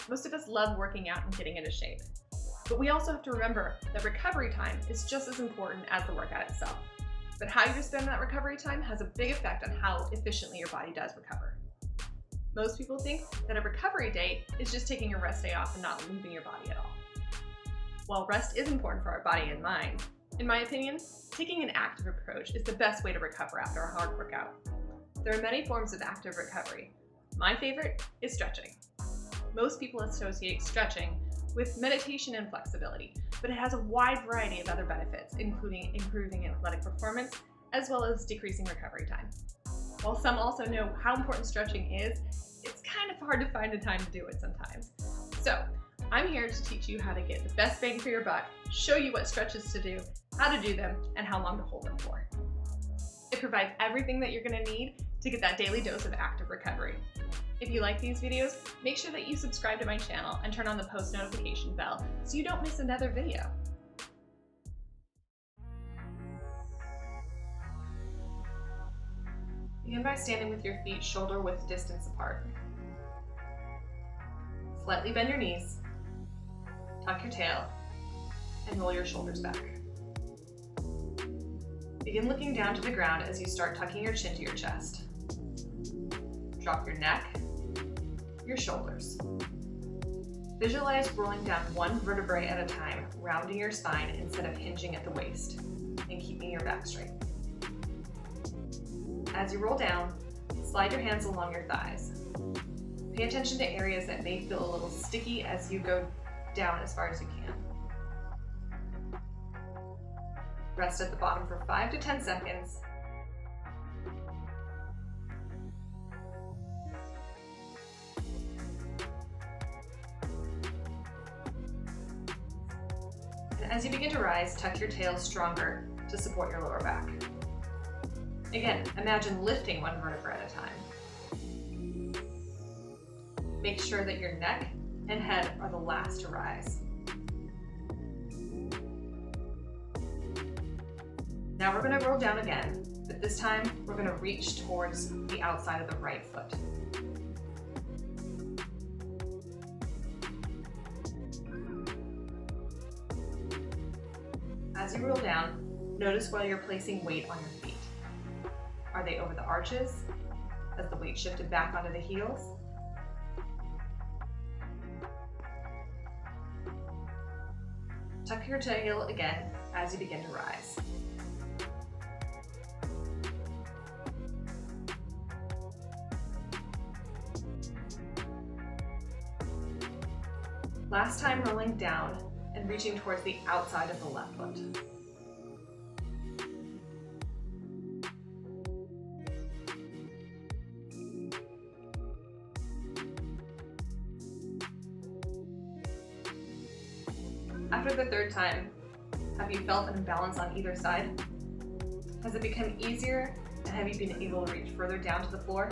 Most of us love working out and getting into shape. But we also have to remember that recovery time is just as important as the workout itself. But how you spend that recovery time has a big effect on how efficiently your body does recover. Most people think that a recovery day is just taking a rest day off and not moving your body at all. While rest is important for our body and mind, in my opinion, taking an active approach is the best way to recover after a hard workout. There are many forms of active recovery. My favorite is stretching. Most people associate stretching with meditation and flexibility, but it has a wide variety of other benefits, including improving athletic performance, as well as decreasing recovery time. While some also know how important stretching is, it's kind of hard to find the time to do it sometimes. So, I'm here to teach you how to get the best bang for your buck, show you what stretches to do, how to do them, and how long to hold them for. It provides everything that you're going to need to get that daily dose of active recovery. If you like these videos, make sure that you subscribe to my channel and turn on the post notification bell so you don't miss another video. Begin by standing with your feet shoulder width distance apart. Slightly bend your knees, tuck your tail, and roll your shoulders back. Begin looking down to the ground as you start tucking your chin to your chest. Drop your neck, your shoulders. Visualize rolling down one vertebrae at a time, rounding your spine instead of hinging at the waist, and keeping your back straight. As you roll down, slide your hands along your thighs. Pay attention to areas that may feel a little sticky as you go down as far as you can. Rest at the bottom for 5 to 10 seconds. And as you begin to rise, tuck your tail stronger to support your lower back. Again, imagine lifting one vertebra at a time. Make sure that your neck and head are the last to rise. Now we're going to roll down again, but this time we're going to reach towards the outside of the right foot. As you roll down, notice where you're placing weight on your feet. Are they over the arches? Has the weight shifted back onto the heels? Tuck your tail again as you begin to rise. Last time rolling down and reaching towards the outside of the left foot. After the third time, have you felt an imbalance on either side? Has it become easier, and have you been able to reach further down to the floor?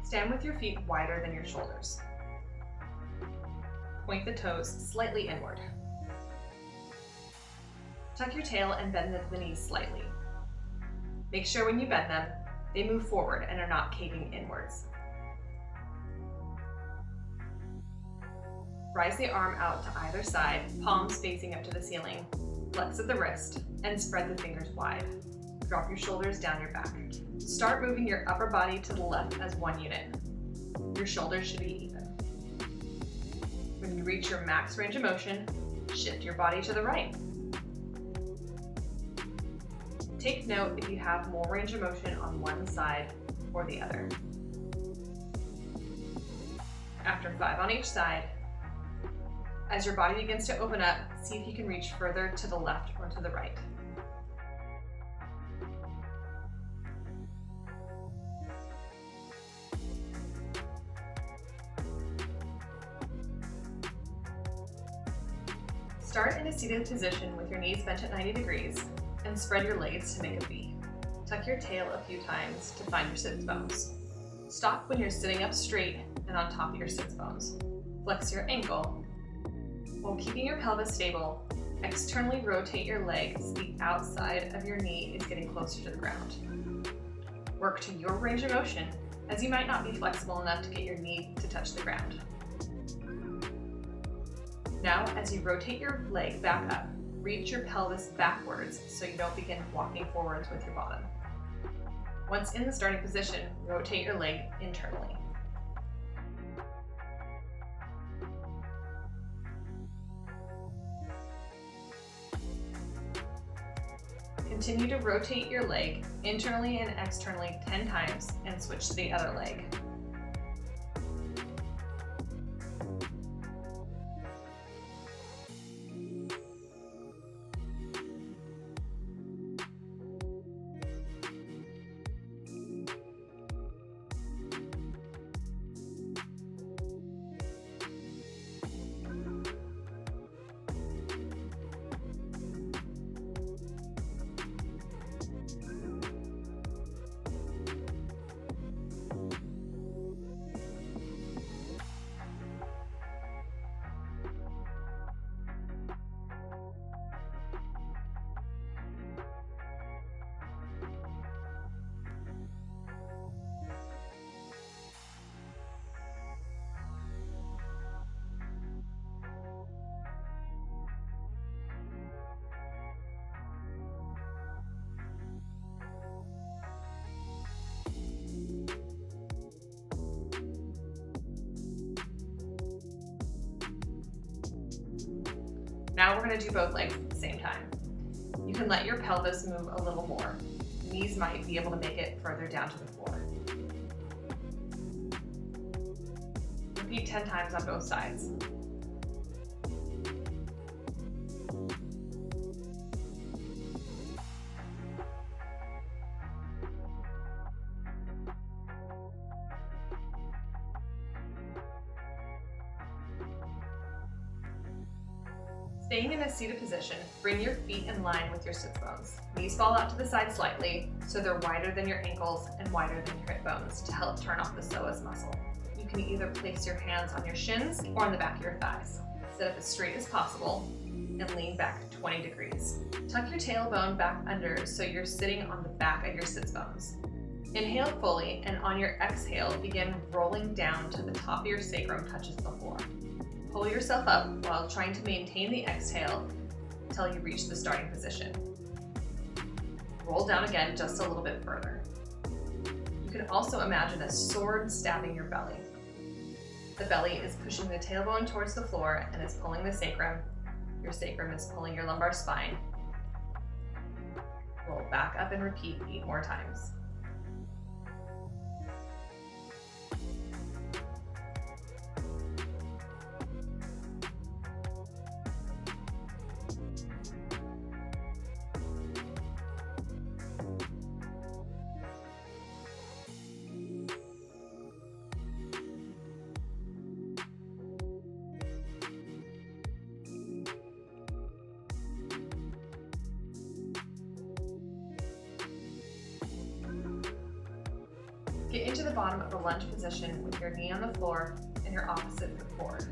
Stand with your feet wider than your shoulders. Point the toes slightly inward. Tuck your tail and bend the knees slightly. Make sure when you bend them, they move forward and are not caving inwards. Rise the arm out to either side, palms facing up to the ceiling. Flex at the wrist and spread the fingers wide. Drop your shoulders down your back. Start moving your upper body to the left as one unit. Your shoulders should be even. When you reach your max range of motion, shift your body to the right. Take note if you have more range of motion on one side or the other. After 5 on each side, as your body begins to open up, see if you can reach further to the left or to the right. Start in a seated position with your knees bent at 90 degrees and spread your legs to make a V. Tuck your tail a few times to find your sits bones. Stop when you're sitting up straight and on top of your sits bones. Flex your ankle while keeping your pelvis stable Externally rotate your leg so the outside of your knee is getting closer to the ground. Work to your range of motion, as you might not be flexible enough to get your knee to touch the ground. Now, as you rotate your leg back up, reach your pelvis backwards so you don't begin walking forwards with your bottom. Once in the starting position, rotate your leg internally. Continue to rotate your leg internally and externally 10 times and switch to the other leg. Now we're going to do both legs at the same time. You can let your pelvis move a little more. Knees might be able to make it further down to the floor. Repeat 10 times on both sides. Staying in a seated position, bring your feet in line with your sits bones. Knees fall out to the side slightly, so they're wider than your ankles and wider than your hip bones to help turn off the psoas muscle. You can either place your hands on your shins or on the back of your thighs. Sit up as straight as possible and lean back 20 degrees. Tuck your tailbone back under so you're sitting on the back of your sits bones. Inhale fully, and on your exhale, begin rolling down to the top of your sacrum touches the floor. Pull yourself up while trying to maintain the exhale until you reach the starting position. Roll down again just a little bit further. You can also imagine a sword stabbing your belly. The belly is pushing the tailbone towards the floor and is pulling the sacrum. Your sacrum is pulling your lumbar spine. Roll back up and repeat 8 more times. Get into the bottom of the lunge position with your knee on the floor and your opposite foot forward.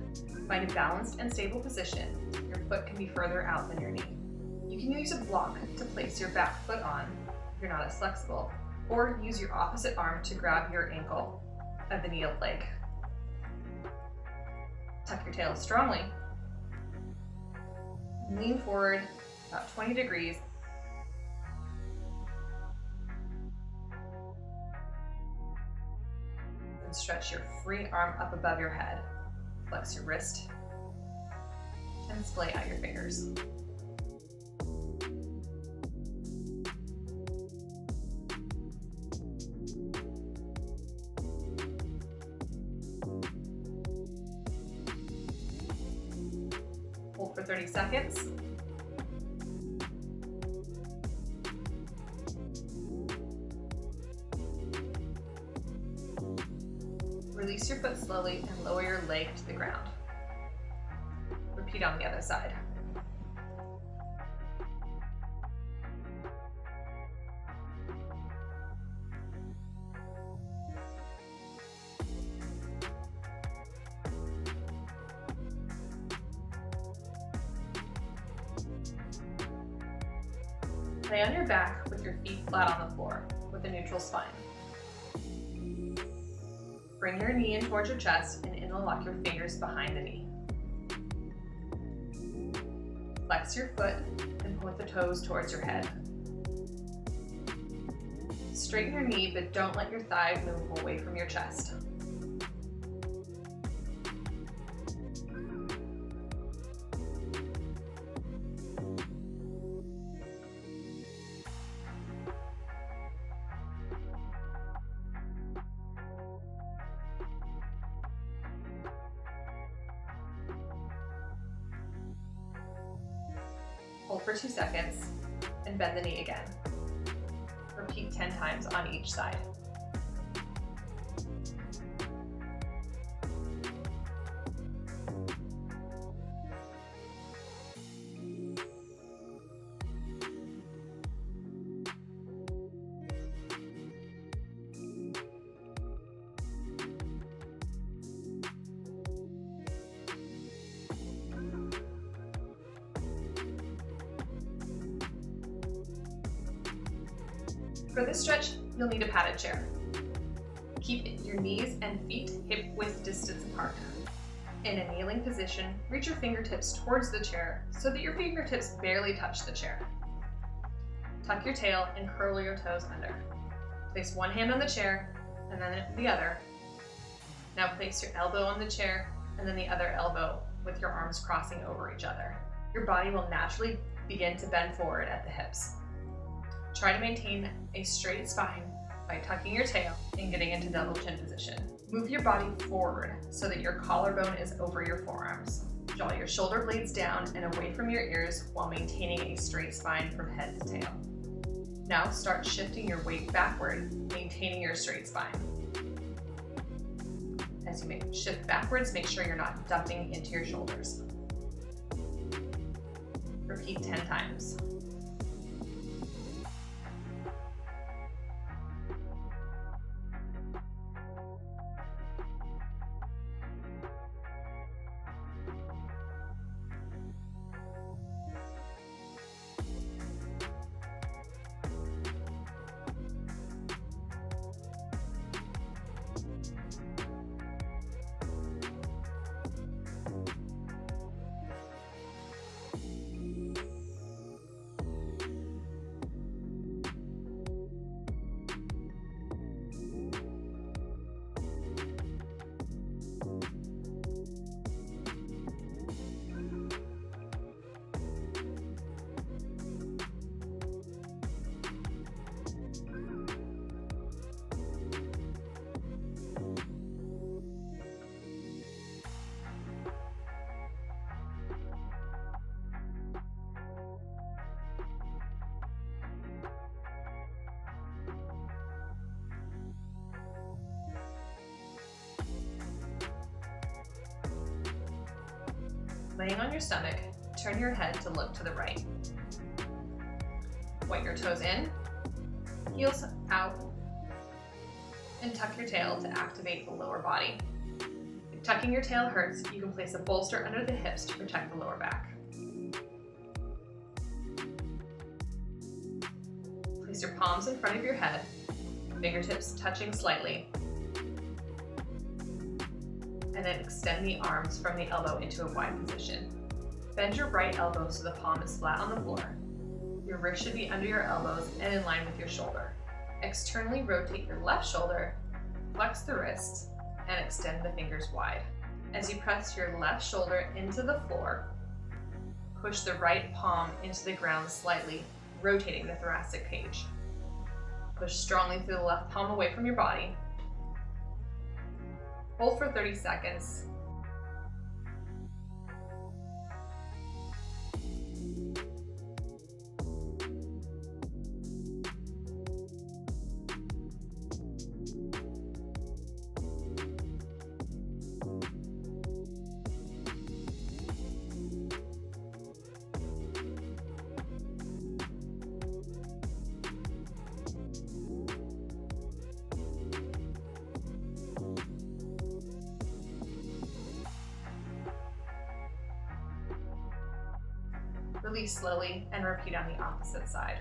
Find a balanced and stable position. Your foot can be further out than your knee. You can use a block to place your back foot on if you're not as flexible, or use your opposite arm to grab your ankle of the kneeled leg. Tuck your tail strongly. Lean forward about 20 degrees. And stretch your free arm up above your head. Flex your wrist and splay out your fingers. Hold for 30 seconds. Release your foot slowly and lower your leg to the ground. Repeat on the other side. Lay on your back with your feet flat on the floor with a neutral spine. Bring your knee in towards your chest and interlock your fingers behind the knee. Flex your foot and point the toes towards your head. Straighten your knee, but don't let your thigh move away from your chest. Hold for 2 seconds and bend the knee again. Repeat 10 times on each side. For this stretch, you'll need a padded chair. Keep your knees and feet hip-width distance apart. In a kneeling position, reach your fingertips towards the chair so that your fingertips barely touch the chair. Tuck your tail and curl your toes under. Place one hand on the chair and then the other. Now place your elbow on the chair and then the other elbow with your arms crossing over each other. Your body will naturally begin to bend forward at the hips. Try to maintain a straight spine by tucking your tail and getting into double chin position. Move your body forward so that your collarbone is over your forearms. Draw your shoulder blades down and away from your ears while maintaining a straight spine from head to tail. Now start shifting your weight backward, maintaining your straight spine. As you shift backwards, make sure you're not dumping into your shoulders. Repeat 10 times. Laying on your stomach, turn your head to look to the right. Point your toes in, heels out, and tuck your tail to activate the lower body. If tucking your tail hurts, you can place a bolster under the hips to protect the lower back. Place your palms in front of your head, fingertips touching slightly, and then extend the arms from the elbow into a wide position. Bend your right elbow so the palm is flat on the floor. Your wrist should be under your elbows and in line with your shoulder. Externally rotate your left shoulder, flex the wrists, and extend the fingers wide. As you press your left shoulder into the floor, push the right palm into the ground slightly, rotating the thoracic cage. Push strongly through the left palm away from your body. Hold for 30 seconds. Release slowly and repeat on the opposite side.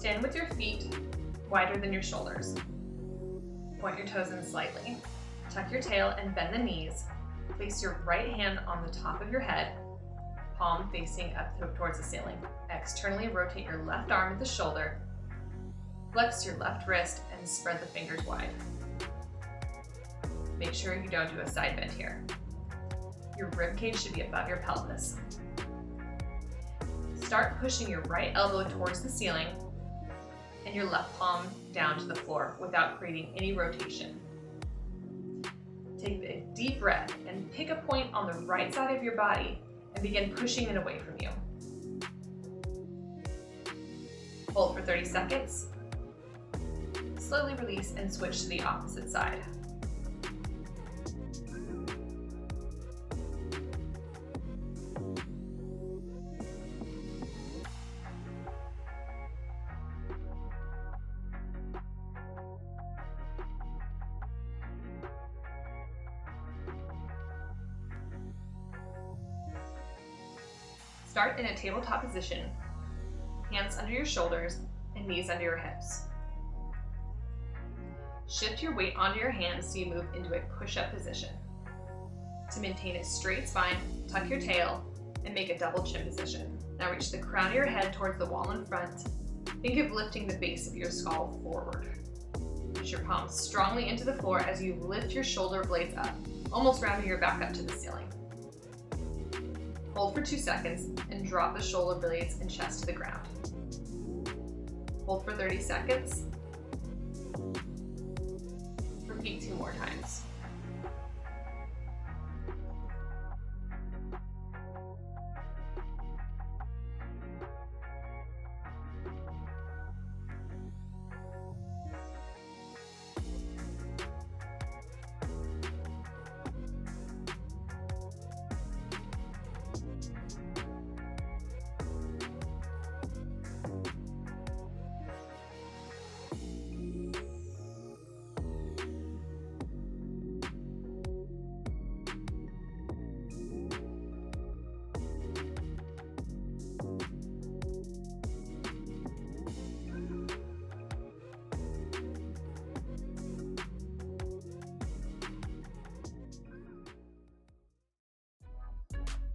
Stand with your feet wider than your shoulders. Point your toes in slightly. Tuck your tail and bend the knees. Place your right hand on the top of your head, palm facing up towards the ceiling. Externally rotate your left arm at the shoulder. Flex your left wrist and spread the fingers wide. Make sure you don't do a side bend here. Your rib cage should be above your pelvis. Start pushing your right elbow towards the ceiling and your left palm down to the floor without creating any rotation. Take a deep breath and pick a point on the right side of your body and begin pushing it away from you. Hold for 30 seconds. Slowly release and switch to the opposite side. Start in a tabletop position, hands under your shoulders and knees under your hips. Shift your weight onto your hands so you move into a push-up position. To maintain a straight spine, tuck your tail and make a double chin position. Now reach the crown of your head towards the wall in front. Think of lifting the base of your skull forward. Push your palms strongly into the floor as you lift your shoulder blades up, almost rounding your back up to the ceiling. Hold for 2 seconds and drop the shoulder blades and chest to the ground. Hold for 30 seconds. Repeat 2 more times.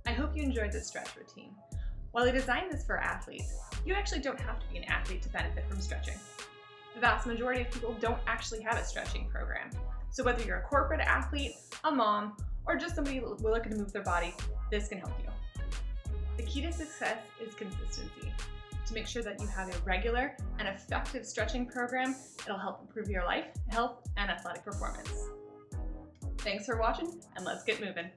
I hope you enjoyed this stretch routine. While I designed this for athletes, you actually don't have to be an athlete to benefit from stretching. The vast majority of people don't actually have a stretching program. So whether you're a corporate athlete, a mom, or just somebody looking to move their body, this can help you. The key to success is consistency. To make sure that you have a regular and effective stretching program, it'll help improve your life, health, and athletic performance. Thanks for watching, and let's get moving.